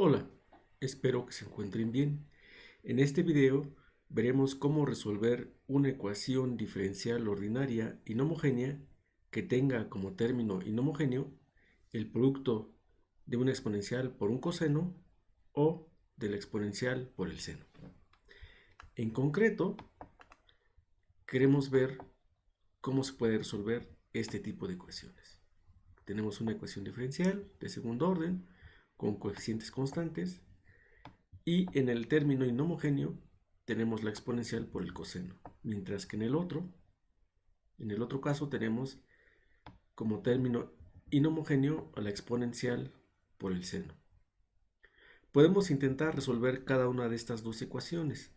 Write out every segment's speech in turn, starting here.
Hola, espero que se encuentren bien. En este video veremos cómo resolver una ecuación diferencial ordinaria inhomogénea que tenga como término inhomogéneo el producto de una exponencial por un coseno o de la exponencial por el seno. En concreto, queremos ver cómo se puede resolver este tipo de ecuaciones. Tenemos una ecuación diferencial de segundo orden con coeficientes constantes. Y en el término inhomogéneo tenemos la exponencial por el coseno, mientras que en el otro caso tenemos como término inhomogéneo a la exponencial por el seno. Podemos intentar resolver cada una de estas dos ecuaciones.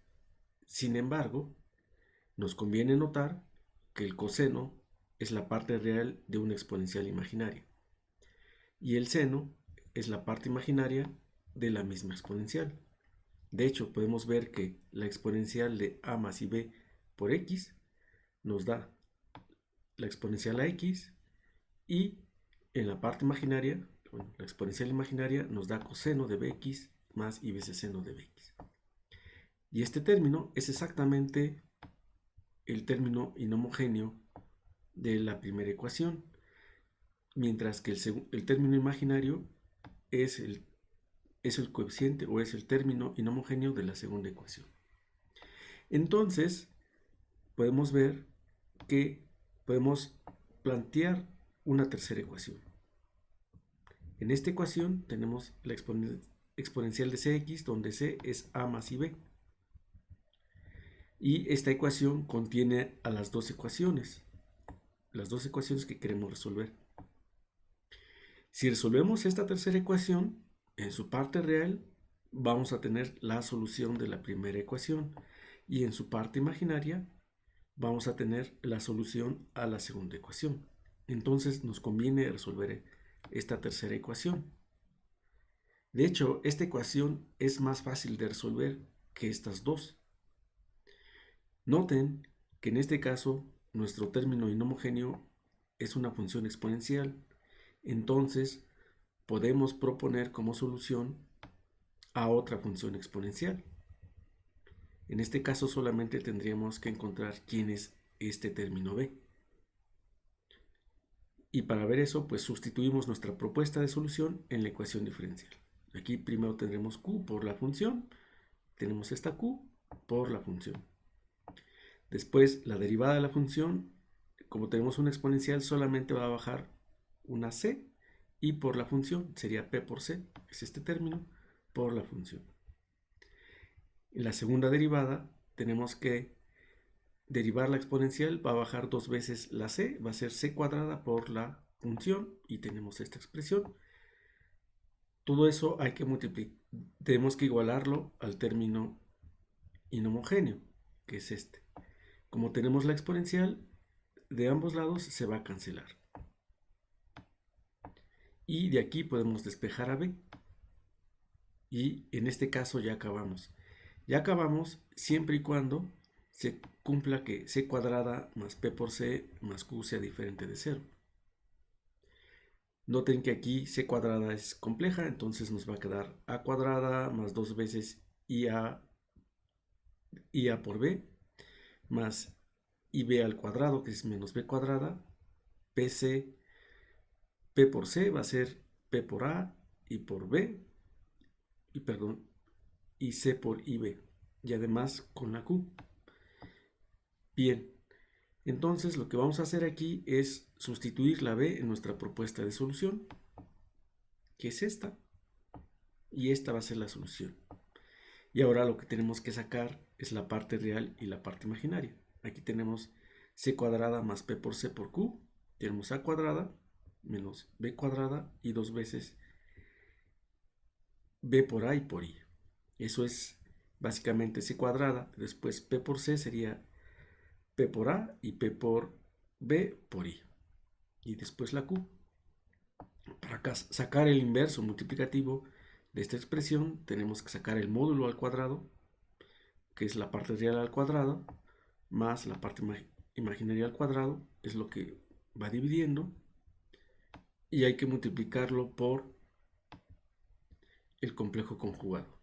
Sin embargo, nos conviene notar que el coseno es la parte real de una exponencial imaginaria y el seno es la parte imaginaria de la misma exponencial. De hecho, podemos ver que la exponencial de a más b por x nos da la exponencial a x y en la parte imaginaria, bueno, la exponencial imaginaria nos da coseno de bx más i veces seno de bx. Y este término es exactamente el término inhomogéneo de la primera ecuación, mientras que el término imaginario es el coeficiente o es el término inhomogéneo de la segunda ecuación. Entonces, podemos ver que podemos plantear una tercera ecuación. En esta ecuación tenemos la exponencial de cx, donde c es a más b. Y esta ecuación contiene a las dos ecuaciones que queremos resolver. Si resolvemos esta tercera ecuación, en su parte real vamos a tener la solución de la primera ecuación y en su parte imaginaria vamos a tener la solución a la segunda ecuación. Entonces nos conviene resolver esta tercera ecuación. De hecho, esta ecuación es más fácil de resolver que estas dos. Noten que en este caso nuestro término inhomogéneo es una función exponencial. Entonces podemos proponer como solución a otra función exponencial. En este caso solamente tendríamos que encontrar quién es este término b. Y para ver eso, pues sustituimos nuestra propuesta de solución en la ecuación diferencial. Aquí primero tendremos q por la función, tenemos esta q por la función. Después la derivada de la función, como tenemos una exponencial, solamente va a bajar una c y por la función sería p por c, es este término, por la función. En la segunda derivada tenemos que derivar la exponencial, va a bajar dos veces la c, va a ser c cuadrada por la función y tenemos esta expresión. Todo eso hay que multiplicar, tenemos que igualarlo al término inhomogéneo, que es este. Como tenemos la exponencial, de ambos lados se va a cancelar. Y de aquí podemos despejar a b. Y en este caso ya acabamos. Ya acabamos siempre y cuando se cumpla que c cuadrada más p por c más q sea diferente de 0. Noten que aquí c cuadrada es compleja, entonces nos va a quedar a cuadrada más dos veces ia por b más ib al cuadrado, que es menos b cuadrada, pc, p por c va a ser p por a y por b, y c por ib, y además con la q. Bien, entonces lo que vamos a hacer aquí es sustituir la b en nuestra propuesta de solución, que es esta, y esta va a ser la solución. Y ahora lo que tenemos que sacar es la parte real y la parte imaginaria. Aquí tenemos c cuadrada más p por c por q. Tenemos a cuadrada menos b cuadrada y dos veces b por a y por i. Eso es básicamente c cuadrada. Después p por c sería p por a y p por b por i. Y después la q. Para sacar el inverso multiplicativo de esta expresión tenemos que sacar el módulo al cuadrado, que es la parte real al cuadrado, más la parte imaginaria al cuadrado, es lo que va dividiendo, y hay que multiplicarlo por el complejo conjugado.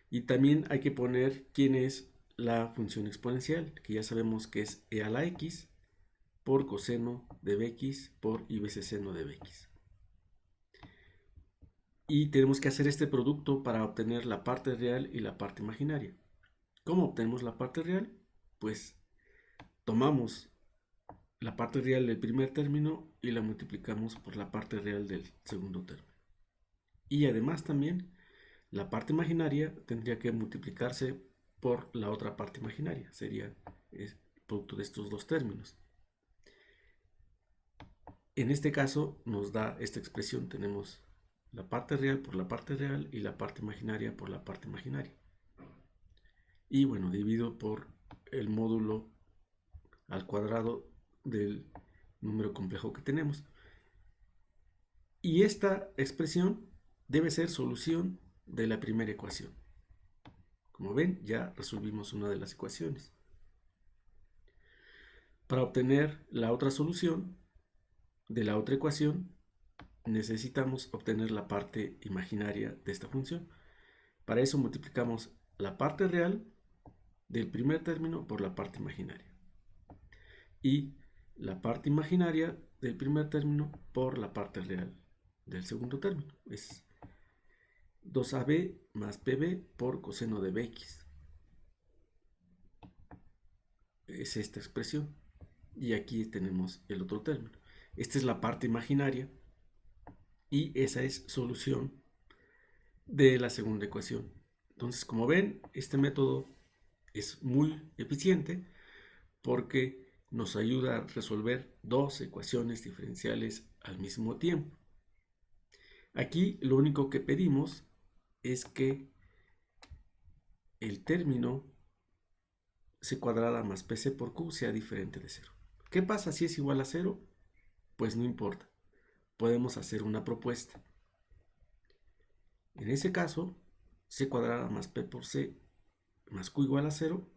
Y también hay que poner quién es la función exponencial, que ya sabemos que es e a la x por coseno de bx por i veces seno de bx. Y tenemos que hacer este producto para obtener la parte real y la parte imaginaria. ¿Cómo obtenemos la parte real? Pues tomamos la parte real del primer término y la multiplicamos por la parte real del segundo término. Y además también la parte imaginaria tendría que multiplicarse por la otra parte imaginaria. Sería el producto de estos dos términos. En este caso nos da esta expresión. Tenemos la parte real por la parte real y la parte imaginaria por la parte imaginaria. Y bueno, divido por el módulo al cuadrado del número complejo que tenemos. Y esta expresión debe ser solución de la primera ecuación. Como ven, ya resolvimos una de las ecuaciones. Para obtener la otra solución de la otra ecuación, necesitamos obtener la parte imaginaria de esta función. Para eso multiplicamos la parte real del primer término por la parte imaginaria. Y la parte imaginaria del primer término por la parte real del segundo término. Es 2ab más pb por coseno de bx. Es esta expresión. Y aquí tenemos el otro término. Esta es la parte imaginaria y esa es solución de la segunda ecuación. Entonces, como ven, este método es muy eficiente porque nos ayuda a resolver dos ecuaciones diferenciales al mismo tiempo. Aquí lo único que pedimos es que el término c cuadrada más pc por q sea diferente de 0. ¿Qué pasa si es igual a 0? Pues no importa. Podemos hacer una propuesta. En ese caso, c cuadrada más p por c más q igual a 0.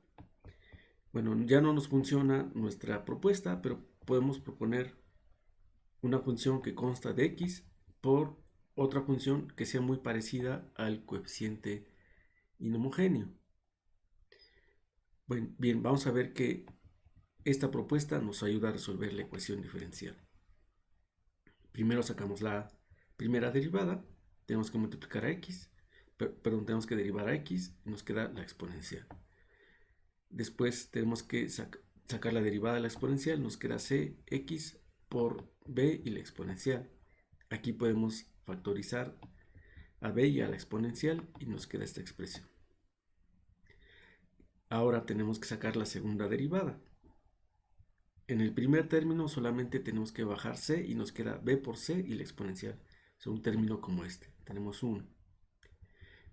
Bueno, ya no nos funciona nuestra propuesta, pero podemos proponer una función que consta de x por otra función que sea muy parecida al coeficiente inhomogéneo. Bueno, bien, vamos a ver que esta propuesta nos ayuda a resolver la ecuación diferencial. Primero sacamos la primera derivada, tenemos que multiplicar a x, tenemos que derivar a x y nos queda la exponencial. Después tenemos que sacar la derivada de la exponencial, nos queda cx por b y la exponencial. Aquí podemos factorizar a b y a la exponencial y nos queda esta expresión. Ahora tenemos que sacar la segunda derivada. En el primer término solamente tenemos que bajar c y nos queda b por c y la exponencial. Es un término como este. Tenemos 1.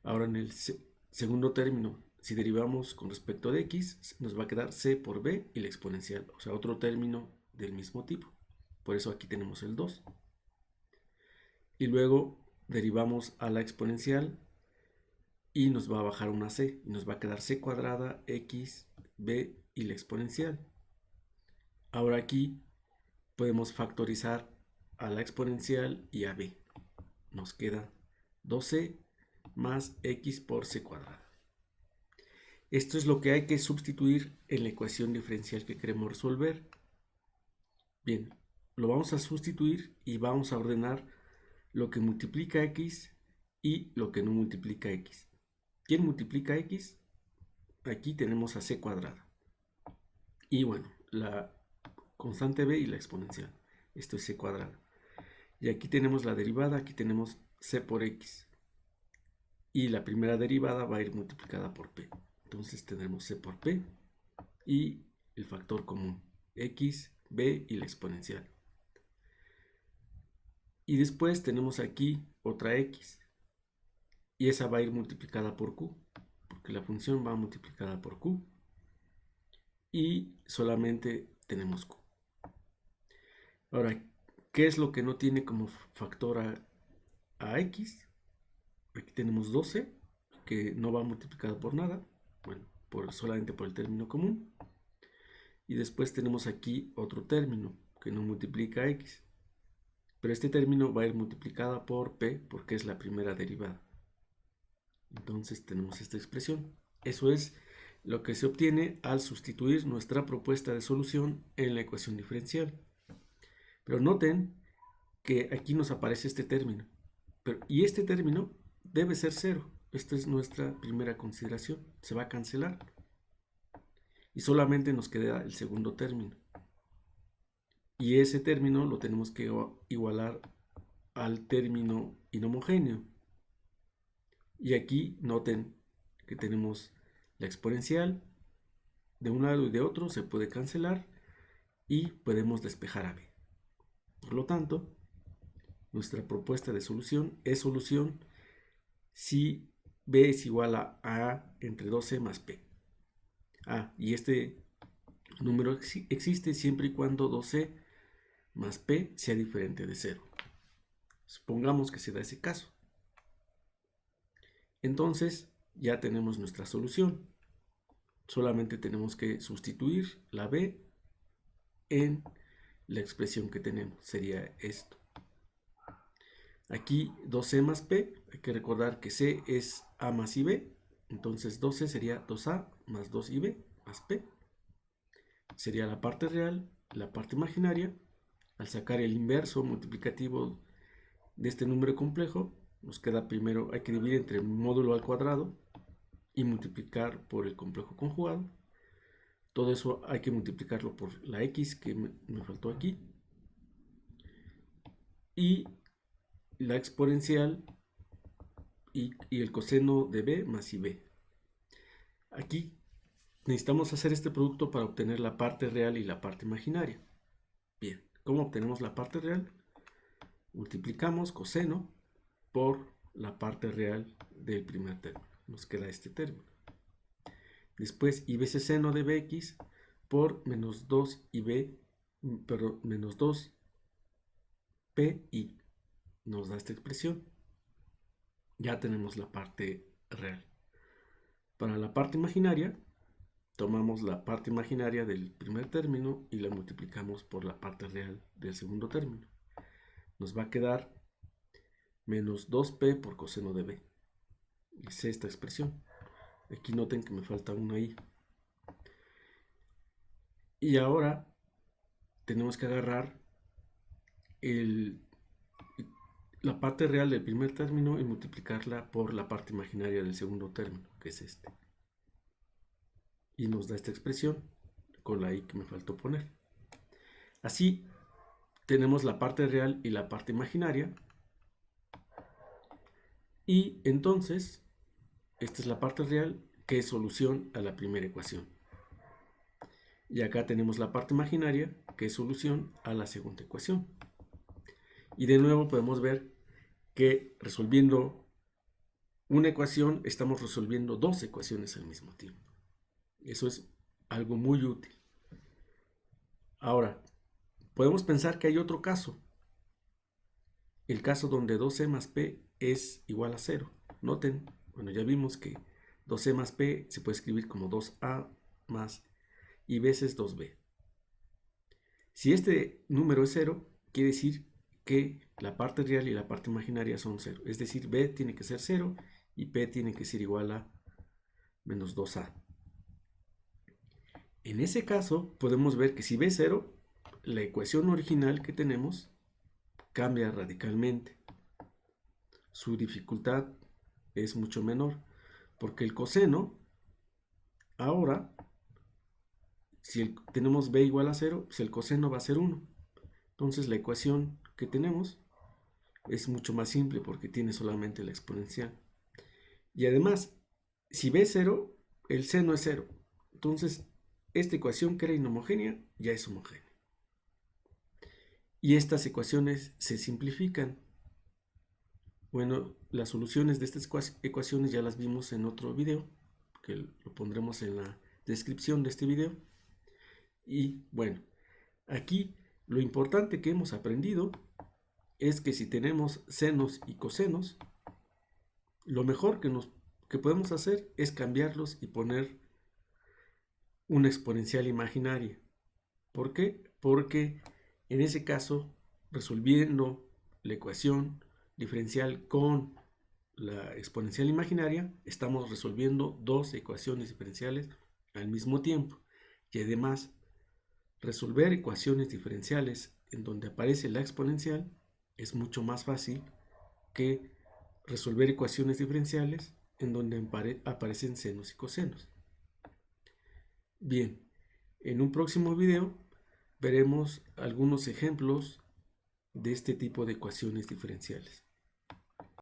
Ahora en el segundo término, si derivamos con respecto de x, nos va a quedar c por b y la exponencial. O sea, otro término del mismo tipo. Por eso aquí tenemos el 2. Y luego derivamos a la exponencial y nos va a bajar una c. Y nos va a quedar c cuadrada, x, b y la exponencial. Ahora aquí podemos factorizar a la exponencial y a b. Nos queda 2c más x por c cuadrada. Esto es lo que hay que sustituir en la ecuación diferencial que queremos resolver. Bien, lo vamos a sustituir y vamos a ordenar lo que multiplica x y lo que no multiplica x. ¿Quién multiplica x? Aquí tenemos a c cuadrada. Y bueno, la constante b y la exponencial. Esto es c cuadrada. Y aquí tenemos la derivada, aquí tenemos c por x. Y la primera derivada va a ir multiplicada por p. Entonces tendremos c por p y el factor común, x, b y la exponencial. Y después tenemos aquí otra x. Y esa va a ir multiplicada por q, porque la función va multiplicada por q. Y solamente tenemos q. Ahora, ¿qué es lo que no tiene como factor a x? Aquí tenemos 12, que no va multiplicado por nada. Bueno, solamente por el término común. Y después tenemos aquí otro término que no multiplica x. Pero este término va a ir multiplicada por p porque es la primera derivada. Entonces tenemos esta expresión. Eso es lo que se obtiene al sustituir nuestra propuesta de solución en la ecuación diferencial. Pero noten que aquí nos aparece este término. Y este término debe ser cero. Esta es nuestra primera consideración. Se va a cancelar. Y solamente nos queda el segundo término. Y ese término lo tenemos que igualar al término inhomogéneo. Y aquí noten que tenemos la exponencial de un lado y de otro, se puede cancelar y podemos despejar a b. Por lo tanto, nuestra propuesta de solución es solución si b es igual a entre 2c más p. Y este número existe siempre y cuando 2c más p sea diferente de 0. Supongamos que se da ese caso. Entonces ya tenemos nuestra solución. Solamente tenemos que sustituir la b en la expresión que tenemos. Sería esto. Aquí 2c más p, hay que recordar que c es a más ib. Entonces 2c sería 2a más 2ib más p. Sería la parte real, la parte imaginaria. Al sacar el inverso multiplicativo de este número complejo, nos queda primero, hay que dividir entre el módulo al cuadrado y multiplicar por el complejo conjugado. Todo eso hay que multiplicarlo por la x que me faltó aquí. Y la exponencial y el coseno de b más ib. Aquí necesitamos hacer este producto para obtener la parte real y la parte imaginaria. Bien, ¿cómo obtenemos la parte real? Multiplicamos coseno por la parte real del primer término. Nos queda este término. Después i veces seno de bx por menos 2ib, perdón, menos 2pi. Nos da esta expresión. Ya tenemos la parte real. Para la parte imaginaria, tomamos la parte imaginaria del primer término y la multiplicamos por la parte real del segundo término. Nos va a quedar menos 2p por coseno de b. Es esta expresión. Aquí noten que me falta una i. Y ahora tenemos que agarrar la parte real del primer término y multiplicarla por la parte imaginaria del segundo término, que es este. Y nos da esta expresión con la i que me faltó poner. Así tenemos la parte real y la parte imaginaria. Y entonces, esta es la parte real que es solución a la primera ecuación. Y acá tenemos la parte imaginaria que es solución a la segunda ecuación. Y de nuevo podemos ver que resolviendo una ecuación estamos resolviendo dos ecuaciones al mismo tiempo. Eso es algo muy útil. Ahora, podemos pensar que hay otro caso. El caso donde 2c más p es igual a 0. Noten, bueno, ya vimos que 2c más p se puede escribir como 2a más i veces 2b. Si este número es 0, quiere decir que la parte real y la parte imaginaria son 0. Es decir, b tiene que ser 0 y p tiene que ser igual a menos 2a. En ese caso, podemos ver que si b es 0, la ecuación original que tenemos cambia radicalmente. Su dificultad es mucho menor, porque el coseno, ahora, si tenemos b igual a 0, pues el coseno va a ser 1. Entonces la ecuación que tenemos es mucho más simple porque tiene solamente la exponencial. Y además, si b es 0, el seno es 0. Entonces, esta ecuación que era inhomogénea ya es homogénea. Y estas ecuaciones se simplifican. Bueno, las soluciones de estas ecuaciones ya las vimos en otro video, que lo pondremos en la descripción de este video. Y bueno, aquí lo importante que hemos aprendido es que si tenemos senos y cosenos, lo mejor que podemos hacer es cambiarlos y poner una exponencial imaginaria. ¿Por qué? Porque en ese caso, resolviendo la ecuación diferencial con la exponencial imaginaria, estamos resolviendo dos ecuaciones diferenciales al mismo tiempo. Y además, resolver ecuaciones diferenciales en donde aparece la exponencial es mucho más fácil que resolver ecuaciones diferenciales en donde aparecen senos y cosenos. Bien, en un próximo video veremos algunos ejemplos de este tipo de ecuaciones diferenciales.